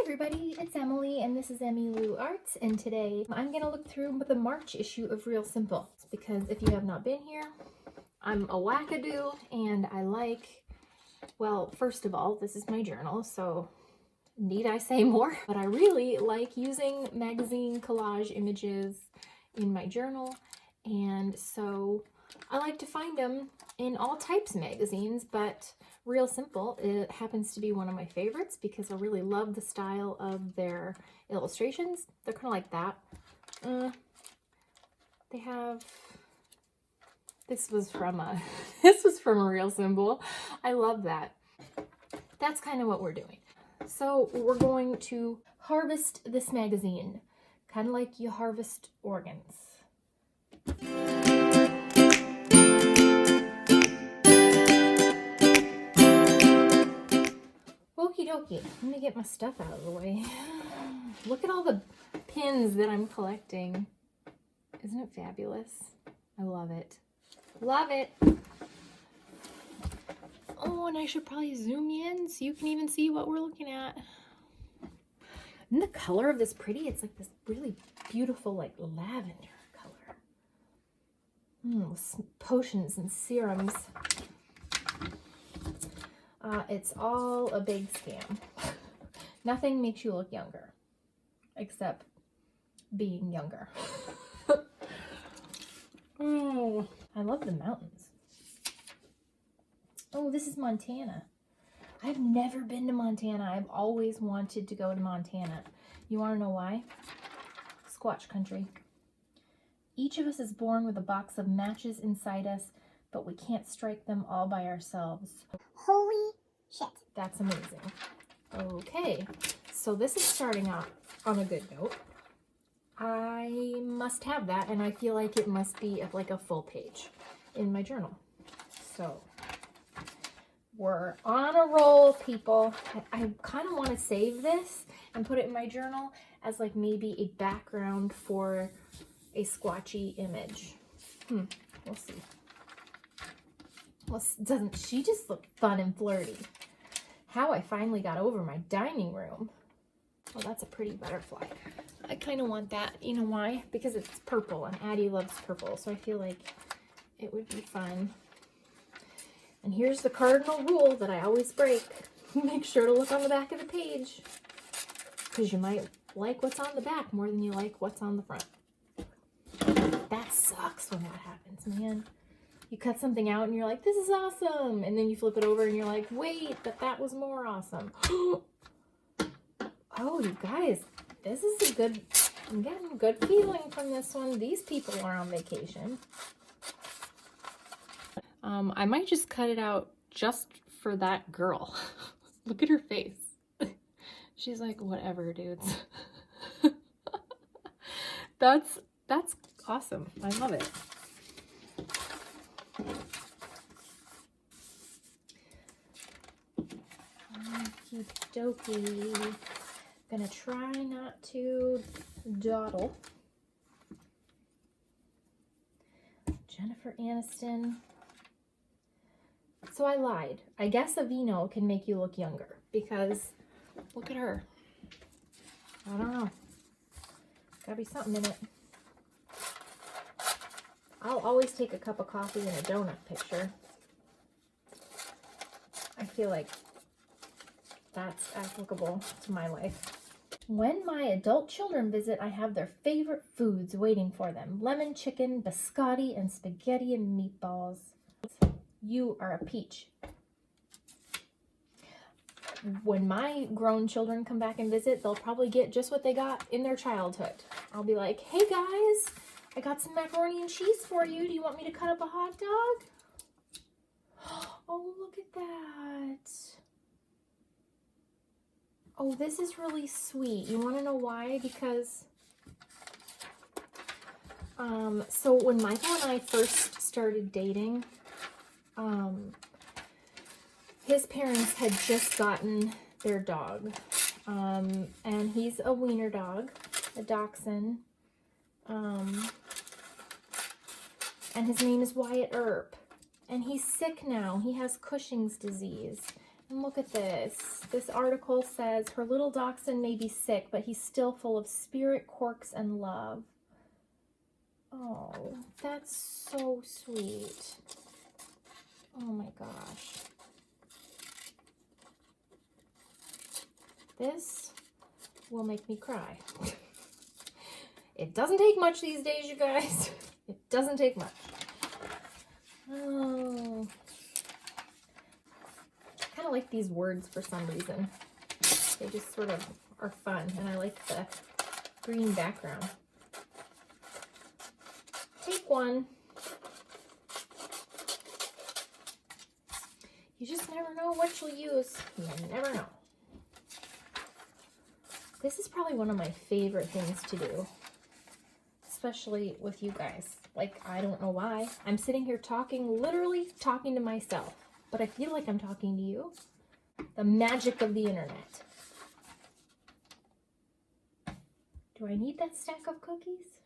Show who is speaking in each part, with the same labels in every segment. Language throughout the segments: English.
Speaker 1: everybody, it's Emily and this is Emmylou Arts, and today I'm going to look through the March issue of Real Simple because if you have not been here, I'm a wackadoo and I like, well, first of all, this is my journal, so need I say more? But I really like using magazine collage images in my journal, and so I like to find them in all types of magazines, but Real Simple, it happens to be one of my favorites because I really love the style of their illustrations. They're kind of like that. They have, this was from a Real Simple. I love that. That's kind of what we're doing. So we're going to harvest this magazine, kind of like you harvest organs. Okie dokie, let me get my stuff out of the way. Look at all the pins that I'm collecting. Isn't it fabulous? I love it. Love it. Oh, and I should probably zoom in so you can even see what we're looking at. Isn't the color of this pretty? It's like this really beautiful, like lavender color. Potions and serums. It's all a big scam. Nothing makes you look younger, except being younger. Oh, I love the mountains. Oh, this is Montana. I've never been to Montana. I've always wanted to go to Montana. You want to know why? Squatch country. Each of us is born with a box of matches inside us, but we can't strike them all by ourselves.
Speaker 2: Holy shit.
Speaker 1: That's amazing. Okay, so this is starting out on a good note. I must have that, and I feel like it must be like a full page in my journal. So we're on a roll, people. I kind of want to save this and put it in my journal as like maybe a background for a squatchy image. We'll see. Well, doesn't she just look fun and flirty? How I finally got over my dining room. Oh, that's a pretty butterfly. I kind of want that. You know why? Because it's purple, and Addie loves purple, so I feel like it would be fun. And here's the cardinal rule that I always break. Make sure to look on the back of the page, because you might like what's on the back more than you like what's on the front. That sucks when that happens, man. You cut something out and you're like, this is awesome. And then you flip it over and you're like, wait, but that was more awesome. Oh, you guys, this is a good, I'm getting a good feeling from this one. These people are on vacation. I might just cut it out just for that girl. Look at her face. She's like, whatever, dudes. That's awesome. I love it. Okie dokie. Gonna try not to dawdle. Jennifer Aniston. So I lied. I guess Aveeno can make you look younger because look at her. I don't know. Gotta be something in it. I'll always take a cup of coffee and a donut picture. I feel like that's applicable to my life. When my adult children visit, I have their favorite foods waiting for them. Lemon chicken, biscotti, and spaghetti and meatballs. You are a peach. When my grown children come back and visit, they'll probably get just what they got in their childhood. I'll be like, hey guys, I got some macaroni and cheese for you. Do you want me to cut up a hot dog? Oh, look at that. Oh, this is really sweet. You want to know why? Because, so when Michael and I first started dating, his parents had just gotten their dog, and he's a wiener dog, a dachshund, and his name is Wyatt Earp, and he's sick now. He has Cushing's disease, And look at this. This article says her little dachshund may be sick, but he's still full of spirit, quirks, and love. Oh, that's so sweet. Oh my gosh. This will make me cry. It doesn't take much these days, you guys. It doesn't take much. Oh. I kind of like these words for some reason. They just sort of are fun, and I like the green background. Take one. You just never know what you'll use. You never know. This is probably one of my favorite things to do, especially with you guys. Like, I don't know why. I'm sitting here talking, literally talking to myself, but I feel like I'm talking to you. The magic of the internet. Do I need that stack of cookies?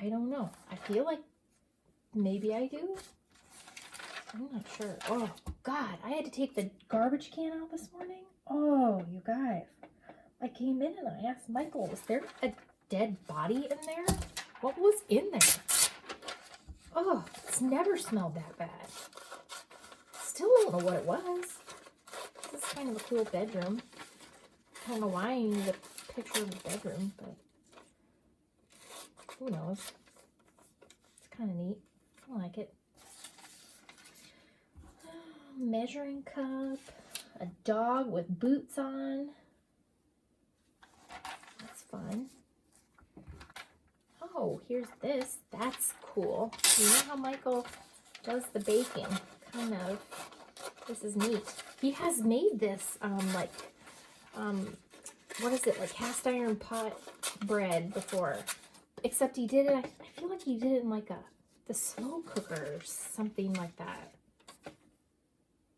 Speaker 1: I don't know. I feel like maybe I do. I'm not sure. Oh, God. I had to take the garbage can out this morning. Oh, you guys. I came in and I asked Michael, was there a dead body in there? What was in there? Oh, it's never smelled that bad. Still don't know what it was. This is kind of a cool bedroom. I don't know why I need a picture of the bedroom, but who knows? It's kind of neat. I like it. Measuring cup. A dog with boots on. That's fun. Oh, here's this. That's cool. You know how Michael does the baking? Kind of. This is neat. He has made this, what is it? Like cast iron pot bread before. Except he did it, I feel like he did it in like the slow cooker or something like that.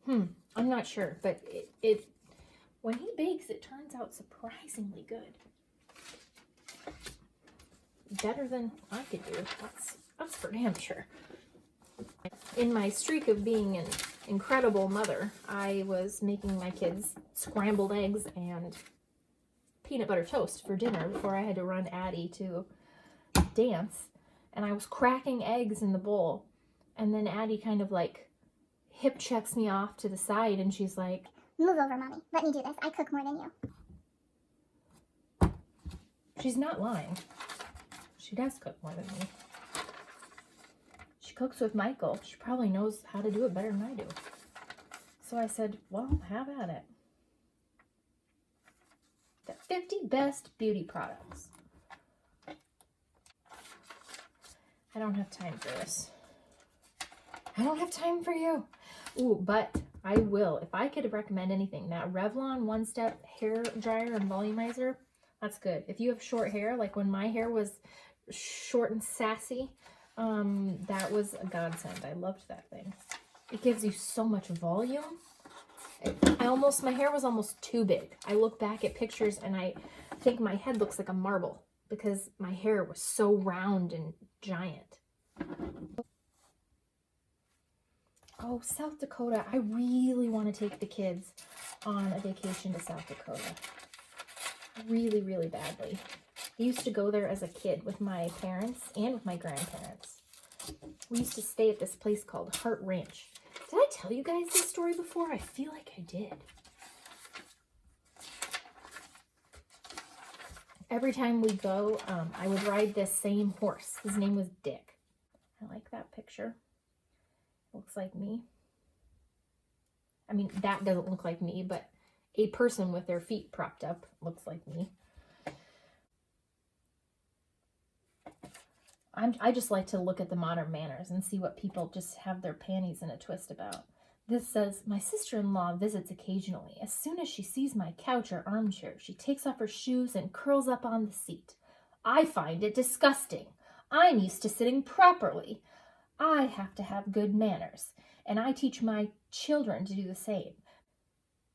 Speaker 1: I'm not sure, but it when he bakes, it turns out surprisingly good. Better than I could do. That's for damn sure. In my streak of being an incredible mother, I was making my kids scrambled eggs and peanut butter toast for dinner before I had to run Addie to dance. And I was cracking eggs in the bowl. And then Addie kind of like hip checks me off to the side and she's like,
Speaker 2: Move over, Mommy. Let me do this. I cook more than you.
Speaker 1: She's not lying. She does cook more than me. She cooks with Michael. She probably knows how to do it better than I do. So I said, well, have at it. The 50 best beauty products. I don't have time for this. I don't have time for you. Ooh, but I will. If I could recommend anything, that Revlon One Step hair dryer and volumizer, that's good. If you have short hair, like when my hair was short and sassy, that was a godsend. I loved that thing. It gives you so much volume. My hair was almost too big. I look back at pictures and I think my head looks like a marble because my hair was so round and giant. Oh, South Dakota. I really want to take the kids on a vacation to South Dakota. Really, really badly. I used to go there as a kid with my parents and with my grandparents. We used to stay at this place called Heart Ranch. Did I tell you guys this story before? I feel like I did. Every time we go, I would ride this same horse. His name was Dick. I like that picture. Looks like me. I mean, that doesn't look like me, but a person with their feet propped up looks like me. I just like to look at the modern manners and see what people just have their panties in a twist about. This says, my sister-in-law visits occasionally. As soon as she sees my couch or armchair, she takes off her shoes and curls up on the seat. I find it disgusting. I'm used to sitting properly. I have to have good manners, and I teach my children to do the same.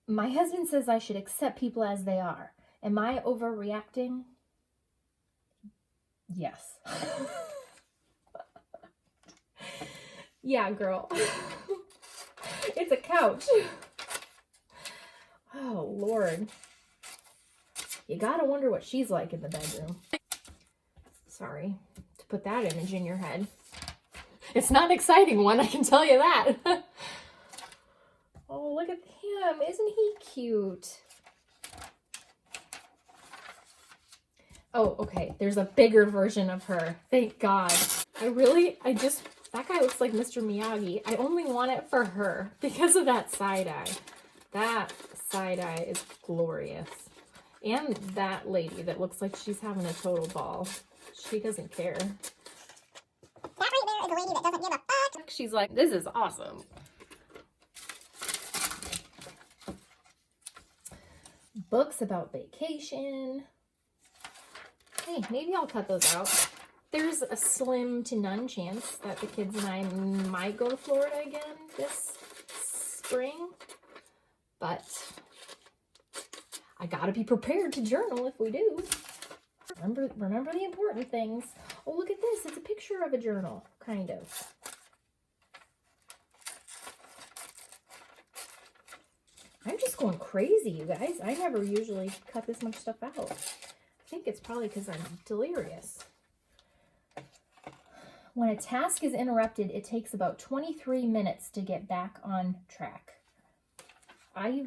Speaker 1: My husband says I should accept people as they are. Am I overreacting? Yes. Yeah, girl. It's a couch. Oh, Lord. You gotta wonder what she's like in the bedroom. Sorry to put that image in your head. It's not an exciting one, I can tell you that. Oh, look at him. Isn't he cute? Oh, okay. There's a bigger version of her. Thank God. That guy looks like Mr. Miyagi. I only want it for her because of that side eye. That side eye is glorious. And that lady that looks like she's having a total ball. She doesn't care.
Speaker 2: That right there is a lady that doesn't give a fuck.
Speaker 1: She's like, this is awesome. Books about vacation. Hey, maybe I'll cut those out. There's a slim to none chance that the kids and I might go to Florida again this spring. But I gotta be prepared to journal if we do. Remember the important things. Oh, look at this. It's a picture of a journal, kind of. I'm just going crazy, you guys. I never usually cut this much stuff out. I think it's probably because I'm delirious. When a task is interrupted, it takes about 23 minutes to get back on track. I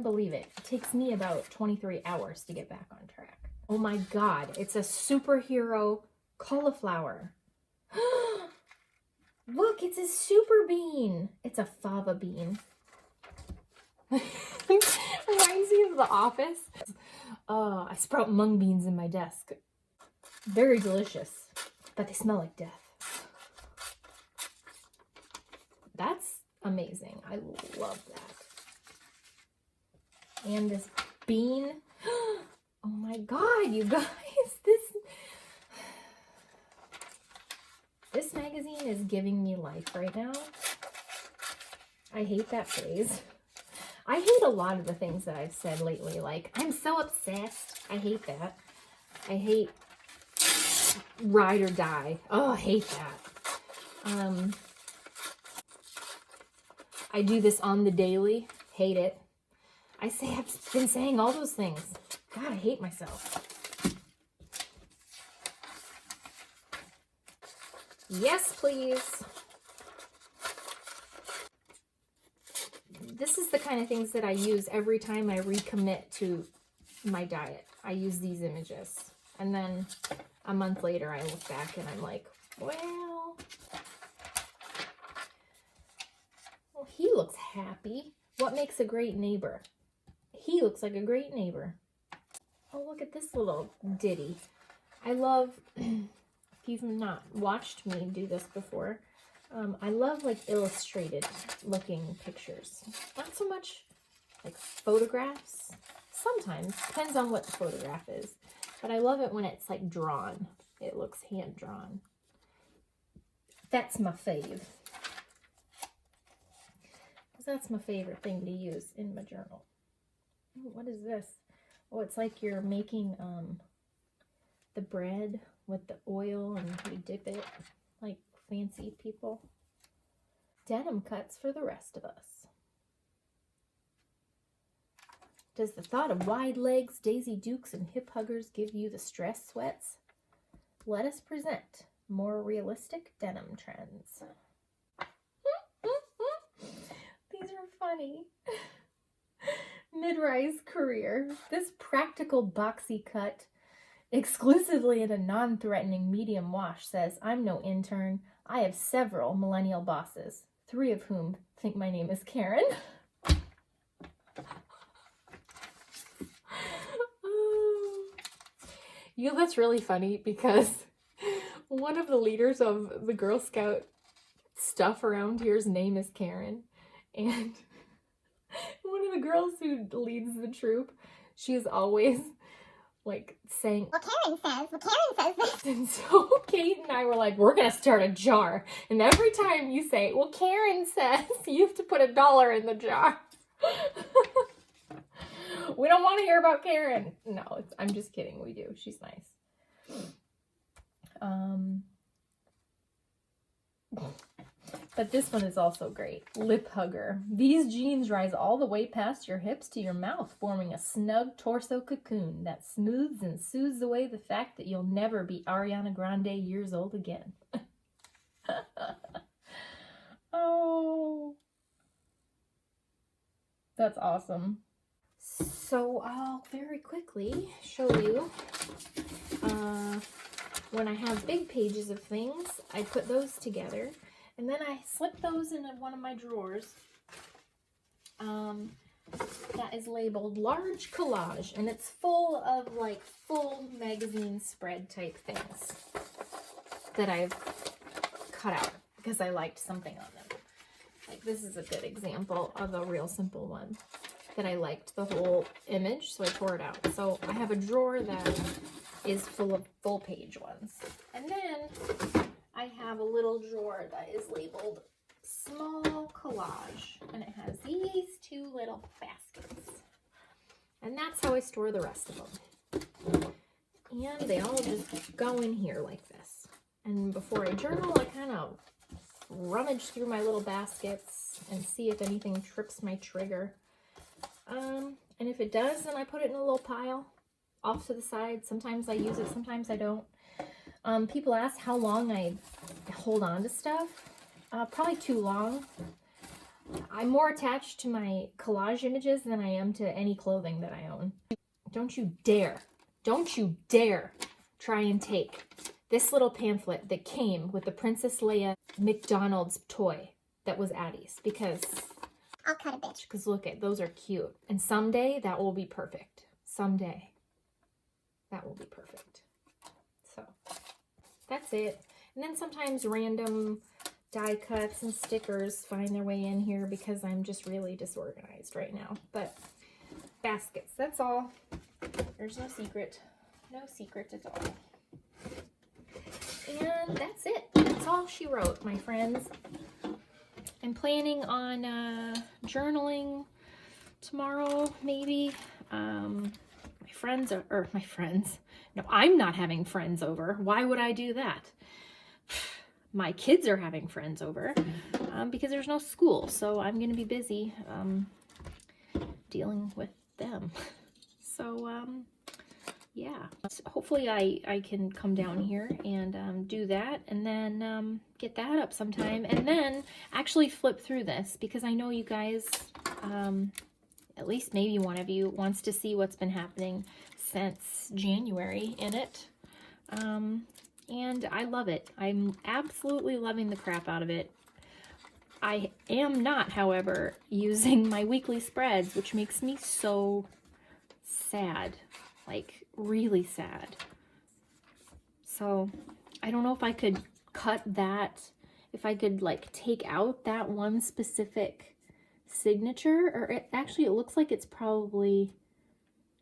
Speaker 1: believe it. It takes me about 23 hours to get back on track. Oh my God, it's a superhero cauliflower. Look, it's a super bean. It's a fava bean. Reminds me of The Office. Oh, I sprout mung beans in my desk. Very delicious, but they smell like death. That's amazing. I love that. And this bean. Oh my God, you guys. This magazine is giving me life right now. I hate that phrase. I hate a lot of the things that I've said lately, like, I'm so obsessed. I hate that. I hate ride or die. Oh, I hate that. I do this on the daily. Hate it. I've been saying all those things. God, I hate myself. Yes, please. This is the kind of things that I use every time I recommit to my diet. I use these images. And then a month later, I look back and I'm like, well, he looks happy. What makes a great neighbor? He looks like a great neighbor. Oh, look at this little ditty. I love, if you've not watched me do this before, I love like illustrated looking pictures. Not so much like photographs. Sometimes, depends on what the photograph is. But I love it when it's like drawn. It looks hand drawn. That's my fave. That's my favorite thing to use in my journal. What is this? Oh, it's like you're making the bread with the oil and you dip it like fancy people. Denim cuts for the rest of us. Does the thought of wide legs, Daisy Dukes, and hip huggers give you the stress sweats? Let us present more realistic denim trends. These are funny. Mid-rise career. This practical boxy cut, exclusively in a non-threatening medium wash, says, I'm no intern. I have several millennial bosses, 3 of whom think my name is Karen. You know, that's really funny because one of the leaders of the Girl Scout stuff around here's name is Karen. And one of the girls who leads the troop, she's always like saying,
Speaker 2: Well, Karen says this.
Speaker 1: And so Kate and I were like, we're going to start a jar. And every time you say, well, Karen says, you have to put $1 in the jar. We don't want to hear about Karen. No, I'm just kidding. We do. She's nice. But this one is also great. Lip hugger. These jeans rise all the way past your hips to your mouth, forming a snug torso cocoon that smooths and soothes away the fact that you'll never be Ariana Grande years old again. Oh, that's awesome. So I'll very quickly show you when I have big pages of things, I put those together and then I slip those into one of my drawers that is labeled large collage, and it's full of like full magazine spread type things that I've cut out because I liked something on them. Like this is a good example of a real simple one that I liked the whole image, so I tore it out. So I have a drawer that is full of full page ones. And then I have a little drawer that is labeled small collage, and it has these two little baskets. And that's how I store the rest of them. And they all just go in here like this. And before I journal, I kind of rummage through my little baskets and see if anything trips my trigger. And if it does, then I put it in a little pile off to the side. Sometimes I use it, sometimes I don't. People ask how long I hold on to stuff. Probably too long. I'm more attached to my collage images than I am to any clothing that I own. Don't you dare try and take this little pamphlet that came with the Princess Leia McDonald's toy that was Addie's, because
Speaker 2: I'll cut a bitch.
Speaker 1: Because look at, those are cute. And someday that will be perfect. Someday that will be perfect. So that's it. And then sometimes random die cuts and stickers find their way in here because I'm just really disorganized right now. But baskets, that's all. There's no secret. No secret at all. And that's it. That's all she wrote, my friends. I'm planning on journaling tomorrow, maybe. My friends. No, I'm not having friends over. Why would I do that? My kids are having friends over because there's no school, so I'm going to be busy dealing with them. So, yeah. Hopefully I can come down here and do that, and then get that up sometime, and then actually flip through this, because I know you guys, at least maybe one of you, wants to see what's been happening since January in it. And I love it. I'm absolutely loving the crap out of it. I am not, however, using my weekly spreads, which makes me so sad. Like, really sad. So, I don't know if I could cut that, if I could, like, take out that one specific signature, or it looks like it's probably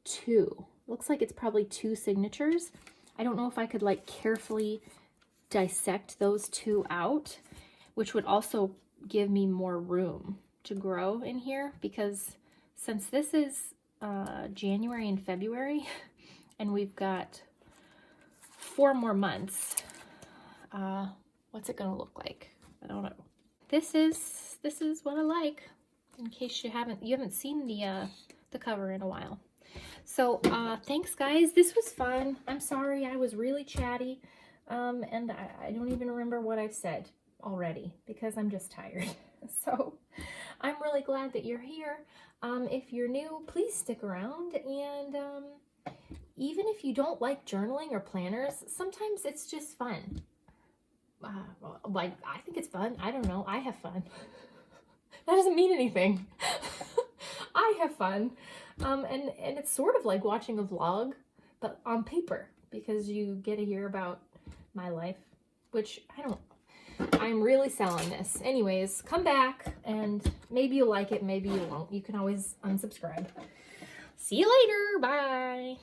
Speaker 1: two. Looks like it's probably two signatures. I don't know if I could, like, carefully dissect those two out, which would also give me more room to grow in here, because since this is January and February, and we've got 4 more months, what's it gonna look like? I don't know. This is what I like, in case you haven't seen the cover in a while. So thanks guys, this was fun. I'm sorry I was really chatty, and I don't even remember what I've said already because I'm just tired. So I'm really glad that you're here. If you're new, please stick around, and even if you don't like journaling or planners, sometimes it's just fun. Like, I think it's fun. I don't know. I have fun. That doesn't mean anything. I have fun. And it's sort of like watching a vlog, but on paper, because you get to hear about my life, which I'm really selling this. Anyways, come back, and maybe you'll like it, maybe you won't. You can always unsubscribe. See you later. Bye.